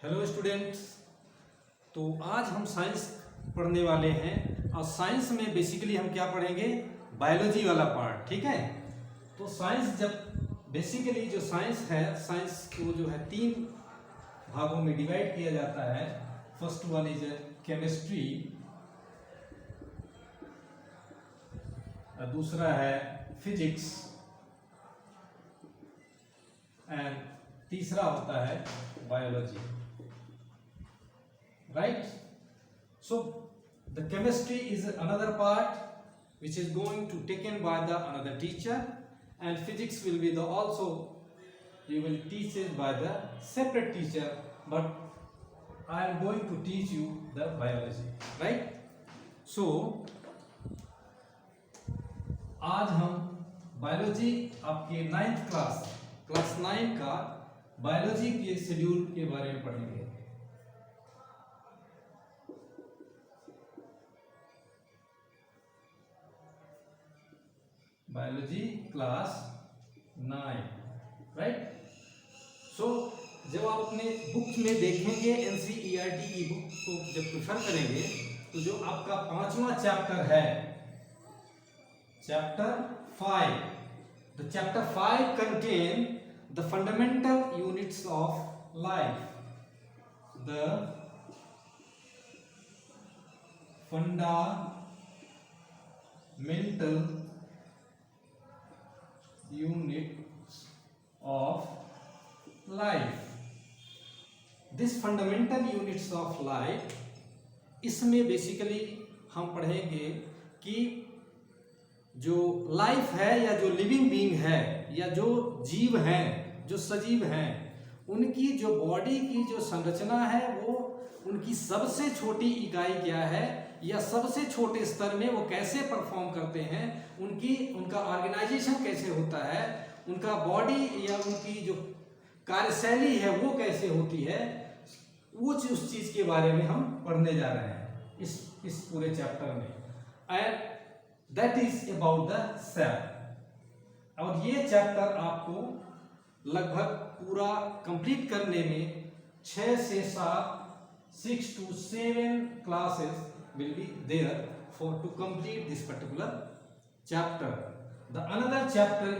Hello students. तो आज हम साइंस पढ़ने वाले हैं और साइंस में बेसिकली हम क्या पढ़ेंगे, बायोलॉजी वाला पार्ट। ठीक है। तो साइंस जब बेसिकली जो साइंस है, साइंस को जो है 3 भागों में डिवाइड किया जाता है। फर्स्ट वन इज केमिस्ट्री, दूसरा है फिजिक्स एंड तीसरा होता है biology. Right? So the chemistry is another part which is going to taken by the another teacher, and physics will be the also you will teach it by the separate teacher, but I am going to teach you the biology. Right? So आज हम biology आपके 9th class 9 का biology के schedule के बारे में पढ़ेंगे। Biology class 9, right. सो जब आप अपने बुक में देखेंगे एनसीईआरटी की बुक को जब प्रेफर करेंगे तो जो आपका 5वां चैप्टर है, chapter 5, the chapter 5 contain the fundamental units of life, the fundamental units of life. This fundamental units of life, इसमें बेसिकली हम पढ़ेंगे कि जो लाइफ है या जो लिविंग बीइंग है या जो जीव हैं, जो सजीव हैं, उनकी जो बॉडी की जो संरचना है वो उनकी सबसे छोटी इकाई क्या है या सबसे छोटे स्तर में वो कैसे परफॉर्म करते हैं, उनका ऑर्गेनाइजेशन कैसे होता है, उनका बॉडी या उनकी जो कार्यशैली है वो कैसे होती है, वो उस चीज के बारे में हम पढ़ने जा रहे हैं इस पूरे चैप्टर में। And that is about the cell. और ये चैप्टर आपको लगभग पूरा कंप्लीट करने में 6 से 6 to 7 classes will be there for to complete this particular chapter. The another chapter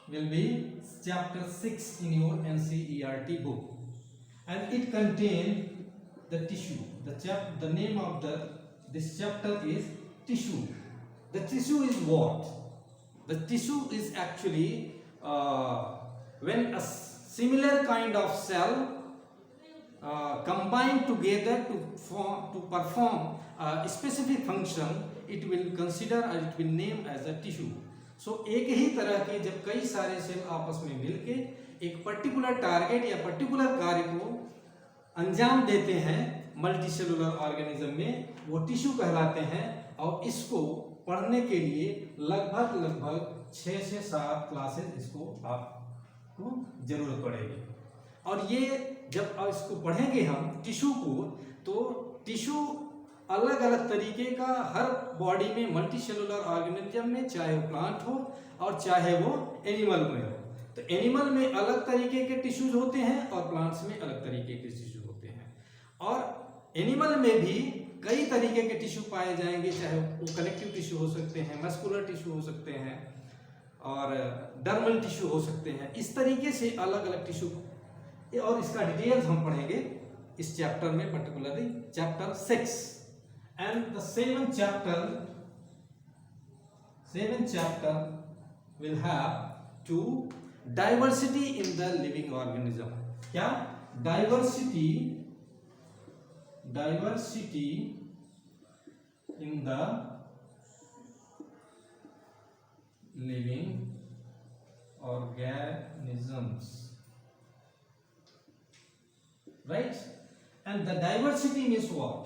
will be chapter 6 in your NCERT book, and it contain the tissue. The name of this chapter is tissue. The tissue is what? The tissue is actually when a similar kind of cell combine together to perform a specific function, it will consider or it will name as a tissue. So एक ही तरह के जब कई सारे cell आपस में मिलके एक पर्टिकुलर टारगेट या पर्टिकुलर कार्य को अंजाम देते हैं मल्टी सेलुलर ऑर्गेनिज्म में, वो टिश्यू कहलाते हैं। और इसको पढ़ने के लिए लगभग 6 से 7 क्लासेस इसको आपको जरूरत पड़ेगी। और ये जब इसको पढ़ेंगे हम टिश्यू को, तो टिश्यू अलग अलग तरीके का हर बॉडी में मल्टी सेलुलर ऑर्गेनिज्म में, चाहे वो प्लांट हो और चाहे वो एनिमल में हो, तो एनिमल में अलग तरीके के टिश्यूज होते हैं और प्लांट्स में अलग तरीके के टिश्यूज होते हैं। और एनिमल में भी कई तरीके के टिश्यू पाए जाएंगे, चाहे वो कनेक्टिव टिश्यू हो सकते हैं, मस्कुलर टिश्यू हो सकते हैं और डर्मल टिश्यू हो सकते हैं। इस तरीके से अलग अलग टिश्यू, और इसका डिटेल्स हम पढ़ेंगे इस चैप्टर में, particularly chapter 6। And the 7th chapter will have to diversity in the living organism. क्या? diversity in the living organisms, right? And the diversity means what?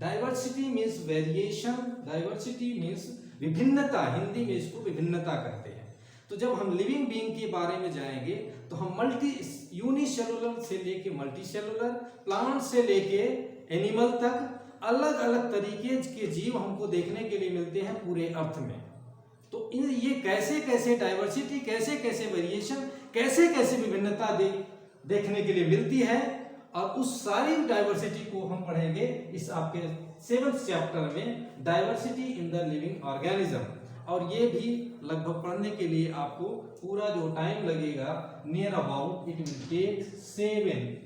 Diversity means variation, diversity means विभिन्नता, हिंदी में इसको विभिन्नता कहते हैं। तो जब हम लिविंग बीइंग के बारे में जाएंगे तो हम यूनिसेलुलर से लेके मल्टी सेलुलर, प्लांट से लेके एनिमल तक अलग अलग तरीके के जीव हमको देखने के लिए मिलते हैं पूरे अर्थ में। तो ये कैसे कैसे डाइवर्सिटी, कैसे कैसे वेरिएशन, कैसे कैसे विभिन्नता देखने के लिए मिलती है, और उस सारी डाइवर्सिटी को हम पढ़ेंगे इस आपके 7th चैप्टर में, diversity in the living organism. और ये भी लगभग पढ़ने के लिए आपको पूरा जो टाइम लगेगा, near about it will take 7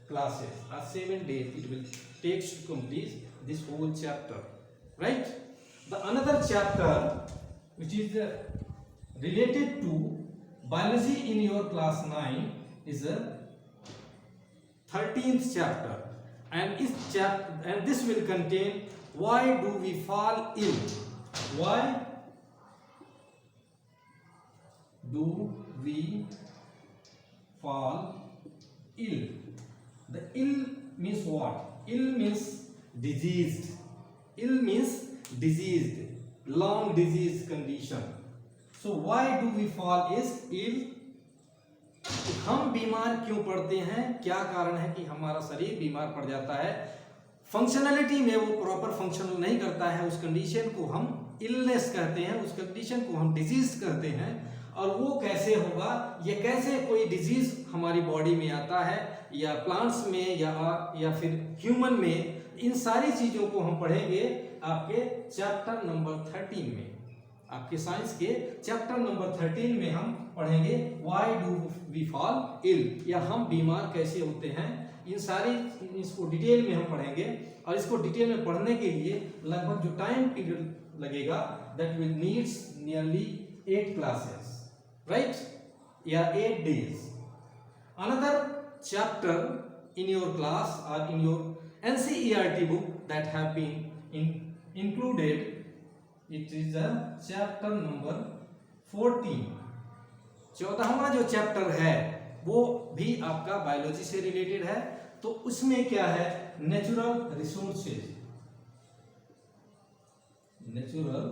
classes or 7 days it will takes to complete this whole chapter, right? The another chapter which is related to biology in your class 9 is a 13th chapter, and this will contain why do we fall ill, why do we fall ill. The ill means what? Ill means diseased. Ill means diseased, long disease condition. So why do we fall is ill? हम बीमार क्यों पड़ते हैं, क्या कारण है कि हमारा शरीर बीमार पड़ जाता है, फंक्शनलिटी में वो प्रॉपर फंक्शन नहीं करता है, उस कंडीशन को हम इलनेस कहते हैं, उस कंडीशन को हम डिजीज कहते हैं। और वो कैसे होगा, ये कैसे कोई डिजीज हमारी बॉडी में आता है, या प्लांट्स में या फिर ह्यूमन में, इन सारी चीजों को हम पढ़ेंगे आपके चैप्टर नंबर 13 में। आपके साइंस के चैप्टर नंबर 13 में हम पढ़ेंगे why do we fall ill, या हम बीमार कैसे होते हैं, इन सारी इसको डिटेल में हम पढ़ेंगे। और इसको डिटेल में पढ़ने के लिए लगभग जो टाइम पीरियड लगेगा, that will needs nearly 8 classes, right? या 8 days. Another chapter in your class or in your NCERT book that have been included, it is a chapter number 14. 14वां जो चैप्टर है वो भी आपका बायोलॉजी से रिलेटेड है। तो उसमें क्या है, natural resources. Natural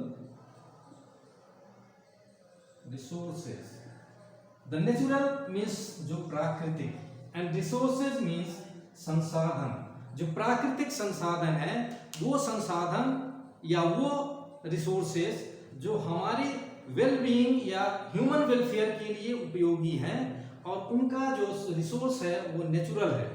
resources, the natural means जो प्राकृतिक, एंड रिसोर्सेज मीन्स संसाधन। जो प्राकृतिक संसाधन है वो संसाधन या वो रिसोर्सेज जो हमारी वेल बीइंग या ह्यूमन वेलफेयर के लिए उपयोगी हैं, और उनका जो रिसोर्स है वो नेचुरल है।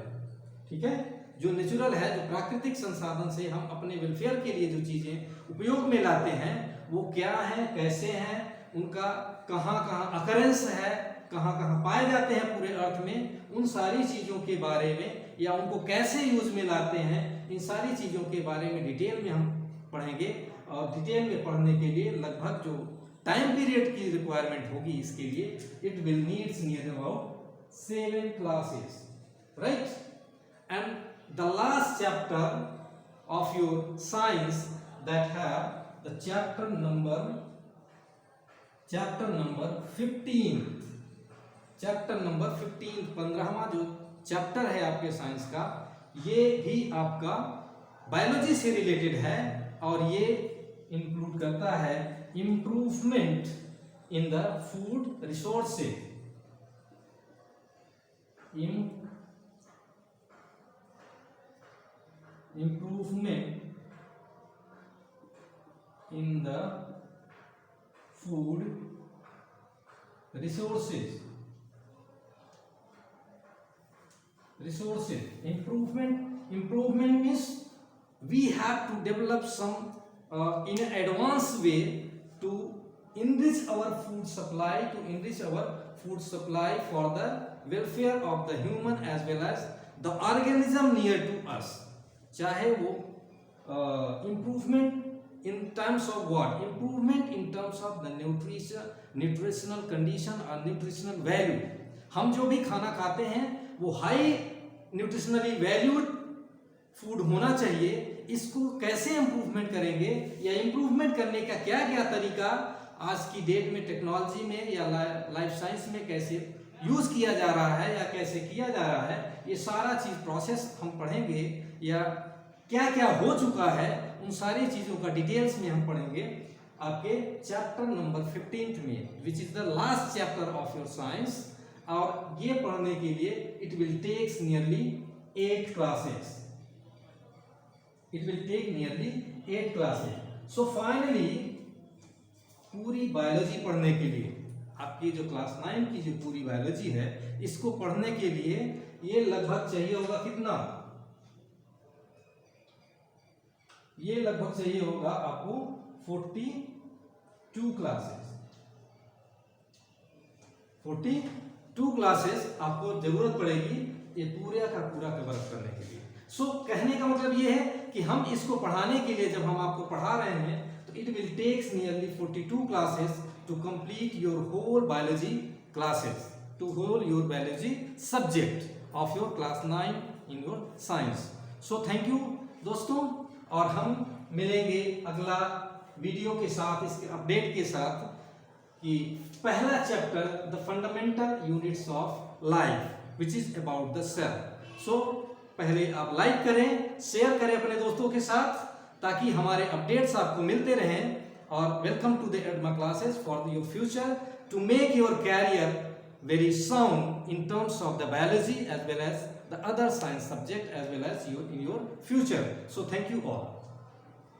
ठीक है, जो नेचुरल है, जो प्राकृतिक संसाधन से हम अपने वेलफेयर के लिए जो चीजें उपयोग में लाते हैं वो क्या है, कैसे हैं, उनका कहाँ कहाँ अकरेंस है, कहाँ कहाँ पाए जाते हैं पूरे अर्थ में, उन सारी चीजों के बारे में, या उनको कैसे यूज में लाते हैं, इन सारी चीजों के बारे में डिटेल में हम पढ़ेंगे। और डिटेल में पढ़ने के लिए लगभग जो टाइम पीरियड की रिक्वायरमेंट होगी इसके लिए, it will needs near about 7 classes, right? And the last chapter of your science that have the chapter number 15, chapter number 15, 15वां जो चैप्टर है आपके साइंस का, ये भी आपका बायोलॉजी से रिलेटेड है, और ये इंक्लूड करता है improvement in the food resources. Improvement in the food resources. Improvement means we have to develop some in an advanced way to enrich our food supply, for the welfare of the human as well as the organism near to us. चाहे वो improvement in terms of what? Improvement in terms of the nutritional condition or nutritional value. हम जो भी खाना खाते हैं वो high nutritionally valued food होना चाहिए। इसको कैसे इम्प्रूवमेंट करेंगे, या इम्प्रूवमेंट करने का क्या क्या तरीका आज की डेट में टेक्नोलॉजी में या लाइफ साइंस में कैसे यूज किया जा रहा है या कैसे किया जा रहा है, ये सारा चीज प्रोसेस हम पढ़ेंगे, या क्या क्या हो चुका है उन सारी चीजों का डिटेल्स में हम पढ़ेंगे आपके चैप्टर नंबर 15 में, which is the last chapter of your science. और ये पढ़ने के लिए it will takes nearly 8 classes. It will take nearly 8 classes. So finally पूरी बायोलॉजी पढ़ने के लिए आपकी जो क्लास 9 की जो पूरी बायोलॉजी है, इसको पढ़ने के लिए ये लगभग चाहिए होगा कितना, ये लगभग चाहिए होगा आपको 42 क्लासेस। 42 क्लासेस आपको जरूरत पड़ेगी ये पूरा का पूरा कवर करने के लिए। सो कहने का मतलब ये है कि हम इसको पढ़ाने के लिए जब हम आपको पढ़ा रहे हैं तो it will takes nearly 42 classes to complete your whole biology classes, to whole your biology subject of your class 9 in your science. So thank you दोस्तों, और हम मिलेंगे अगला वीडियो के साथ, इसके अपडेट के साथ कि पहला chapter the fundamental units of life which is about the cell. So पहले आप लाइक करें, शेयर करें अपने दोस्तों के साथ ताकि हमारे अपडेट्स आपको मिलते रहें। और welcome to the Edma classes for your future to make your career very sound in terms of the biology as well as the other science subject as well as in your future. So thank you all.